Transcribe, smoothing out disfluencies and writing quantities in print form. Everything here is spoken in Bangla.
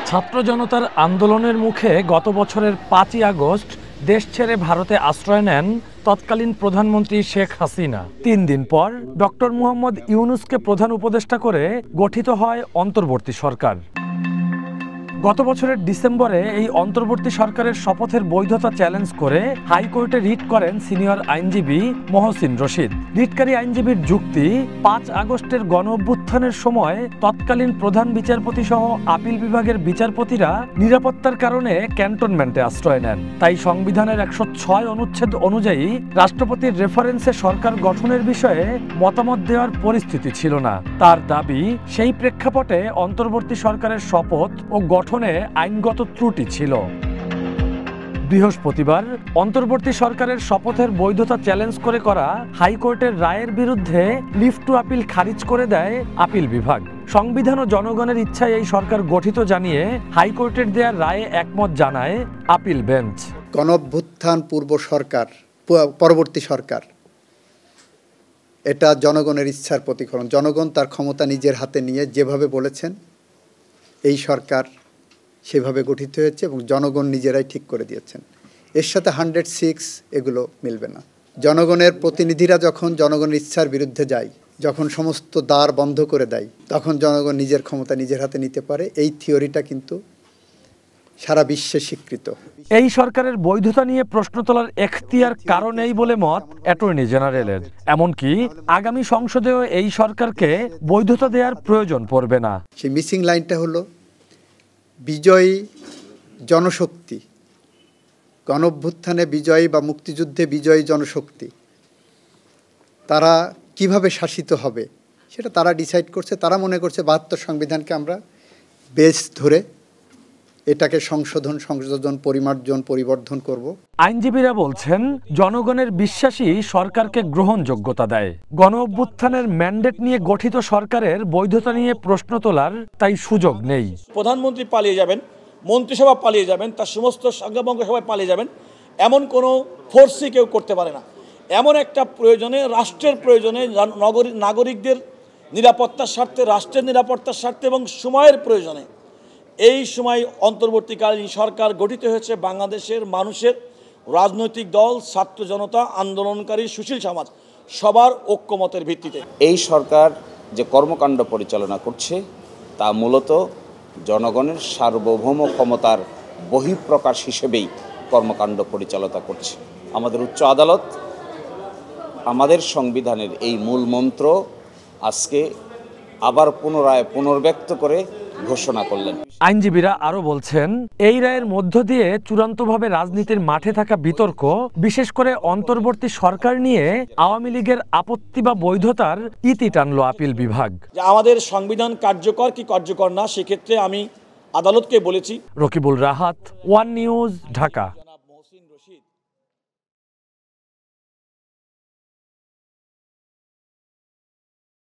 ছাত্র জনতার আন্দোলনের মুখে গত বছরের ৫ই আগস্ট দেশ ছেড়ে ভারতে আশ্রয় নেন তৎকালীন প্রধানমন্ত্রী শেখ হাসিনা। ৩ দিন পর ডক্টর মুহাম্মদ ইউনূসকে প্রধান উপদেষ্টা করে গঠিত হয় অন্তর্বর্তী সরকার। গত বছরের ডিসেম্বরে এই অন্তর্বর্তী সরকারের শপথের বৈধতা চ্যালেঞ্জ করে হাইকোর্টে রিট করেন সিনিয়র আইনজীবী মহসিন রশিদ। রিটকারী আইনজীবীর যুক্তি, ৫ আগস্টের গণঅভ্যুত্থানের সময় তৎকালীন প্রধান বিচারপতি সহ আপিল বিভাগের বিচারপতিরা নিরাপত্তার কারণে ক্যান্টনমেন্টে আশ্রয় নেন। তাই সংবিধানের ১০৬ অনুচ্ছেদ অনুযায়ী রাষ্ট্রপতির রেফারেন্সে সরকার গঠনের বিষয়ে মতামত দেওয়ার পরিস্থিতি ছিল না। তার দাবি, সেই প্রেক্ষাপটে অন্তর্বর্তী সরকারের শপথ ও গঠনে আইনগত ত্রুটি ছিল। বৃহস্পতিবার অন্তর্বর্তী সরকারের শপথের বৈধতা চ্যালেঞ্জ করে করা হাইকোর্টের রায়ের বিরুদ্ধে লিভ টু আপিল খারিজ করে দেয় আপিল বিভাগ। সংবিধান ও জনগণের ইচ্ছায় এই সরকার গঠিত জানিয়ে হাইকোর্টের দেয়া রায়ে একমত জানায় আপিল বেঞ্চ। গণঅভ্যুত্থান পূর্ব সরকার, পরবর্তী সরকার, এটা জনগণের ইচ্ছার প্রতিফলন। জনগণ তার ক্ষমতা নিজের হাতে নিয়ে যেভাবে বলেছেন এই সরকার সেভাবে গঠিত হয়েছে এবং জনগণ নিজেরাই ঠিক করে দিয়েছেন। এর সাথে 106 এগুলো মিলবে না। জনগণের প্রতিনিধিরা যখন জনগণের ইচ্ছার বিরুদ্ধে যায়, যখন সমস্ত দ্বার বন্ধ করে দেয়, তখন জনগণ নিজের ক্ষমতা নিজের হাতে নিতে পারে। এই থিওরিটা কিন্তু সারা বিশ্বে স্বীকৃত। এই সরকারের বৈধতা নিয়ে প্রশ্ন তোলার এখতিয়ার কারো নেই বলে মত অ্যাটর্নি জেনারেলের। এমনকি আগামী সংসদেও এই সরকারকে বৈধতা দেওয়ার প্রয়োজন পড়বে না। সেই মিসিং লাইনটা হলো বিজয়ী জনশক্তি, গণঅভ্যুত্থানে বিজয়ী বা মুক্তিযুদ্ধে বিজয়ী জনশক্তি, তারা কিভাবে শাসিত হবে সেটা তারা ডিসাইড করছে। তারা মনে করছে ৭২ সংবিধানকে আমরা বেস ধরে এটাকে সংশোধন পরিবর্ধন করব। আইনজীবীরা বলছেন, জনগণের বিশ্বাসই সরকারকে গ্রহণযোগ্যতা দেয়। গণঅভ্যুত্থানের ম্যান্ডেট নিয়ে গঠিত সরকারের বৈধতা নিয়ে প্রশ্ন তোলার তাই সুযোগ নেই। প্রধানমন্ত্রী পালিয়ে যাবেন, মন্ত্রিসভা পালিয়ে যাবেন, তার সমস্ত সাংবাদিক সবাই পালিয়ে যাবেন, এমন কোনো ফোর্সই কেউ করতে পারে না। এমন একটা প্রয়োজনে, রাষ্ট্রের প্রয়োজনে, নাগরিকদের নিরাপত্তার স্বার্থে, রাষ্ট্রের নিরাপত্তার স্বার্থে এবং সময়ের প্রয়োজনে এই সময় অন্তর্বর্তীকালীন সরকার গঠিত হয়েছে বাংলাদেশের মানুষের রাজনৈতিক দল, ছাত্র জনতা, আন্দোলনকারী, সুশীল সমাজ সবার ঐক্যমতের ভিত্তিতে। এই সরকার যে কর্মকাণ্ড পরিচালনা করছে তা মূলত জনগণের সার্বভৌম ক্ষমতার বহিঃপ্রকাশ হিসেবেই কর্মকাণ্ড পরিচালনা করছে। আমাদের উচ্চ আদালত আমাদের সংবিধানের এই মূল মন্ত্র আজকে আবার পুনরায় পুনর্ব্যক্ত করে ঘোষণা করলেন। আইনজীবীরা আরো বলছেন, এই রায়ের মধ্য দিয়ে চূড়ান্তভাবে রাজনীতির মাঠে থাকা বিতর্ক, বিশেষ করে অন্তর্বর্তী সরকার নিয়ে আওয়ামী লীগের আপত্তি বা বৈধতার ইতি টানল আপিল বিভাগ। আমাদের সংবিধান কার্যকর কি কার্যকর না, সেক্ষেত্রে আমি আদালতকে বলেছি। Rakibul Rahat, one news, Dhaka.